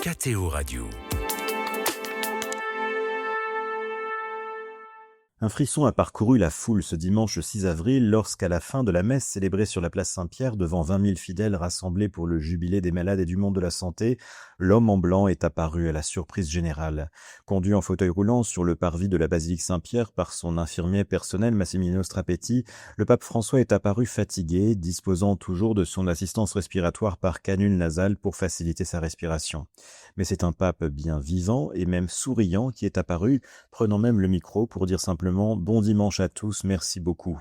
KTO Radio. Un frisson a parcouru la foule ce dimanche 6 avril lorsqu'à la fin de la messe célébrée sur la place Saint-Pierre devant 20 000 fidèles rassemblés pour le jubilé des malades et du monde de la santé, l'homme en blanc est apparu à la surprise générale. Conduit en fauteuil roulant sur le parvis de la basilique Saint-Pierre par son infirmier personnel Massimiliano Strapetti, le pape François est apparu fatigué, disposant toujours de son assistance respiratoire par canule nasale pour faciliter sa respiration. Mais c'est un pape bien vivant et même souriant qui est apparu, prenant même le micro pour dire simplement « Bon dimanche à tous, merci beaucoup ».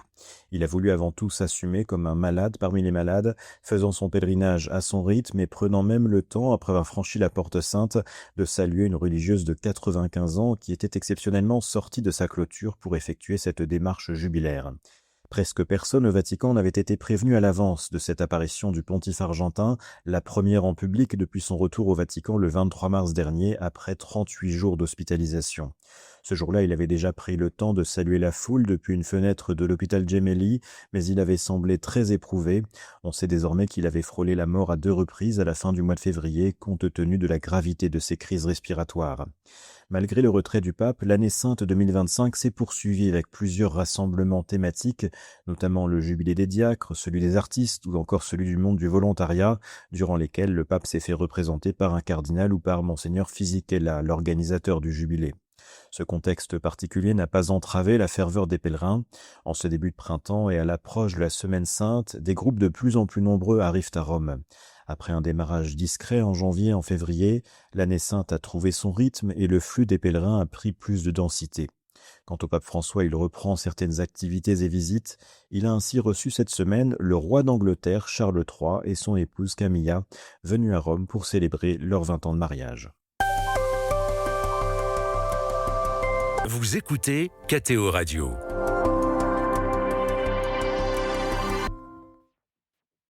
Il a voulu avant tout s'assumer comme un malade parmi les malades, faisant son pèlerinage à son rythme et prenant même le temps, après avoir franchi la porte sainte, de saluer une religieuse de 95 ans qui était exceptionnellement sortie de sa clôture pour effectuer cette démarche jubilaire. Presque personne au Vatican n'avait été prévenu à l'avance de cette apparition du pontife argentin, la première en public depuis son retour au Vatican le 23 mars dernier, après 38 jours d'hospitalisation. Ce jour-là, il avait déjà pris le temps de saluer la foule depuis une fenêtre de l'hôpital Gemelli, mais il avait semblé très éprouvé. On sait désormais qu'il avait frôlé la mort à 2 reprises à la fin du mois de février, compte tenu de la gravité de ses crises respiratoires. Malgré le retrait du pape, l'année sainte 2025 s'est poursuivie avec plusieurs rassemblements thématiques, notamment le jubilé des diacres, celui des artistes ou encore celui du monde du volontariat, durant lesquels le pape s'est fait représenter par un cardinal ou par Monseigneur Fisichella, l'organisateur du jubilé. Ce contexte particulier n'a pas entravé la ferveur des pèlerins. En ce début de printemps et à l'approche de la Semaine Sainte, des groupes de plus en plus nombreux arrivent à Rome. Après un démarrage discret en janvier et en février, l'année sainte a trouvé son rythme et le flux des pèlerins a pris plus de densité. Quant au pape François, il reprend certaines activités et visites. Il a ainsi reçu cette semaine le roi d'Angleterre Charles III et son épouse Camilla, venus à Rome pour célébrer leurs 20 ans de mariage. Vous écoutez KTO Radio.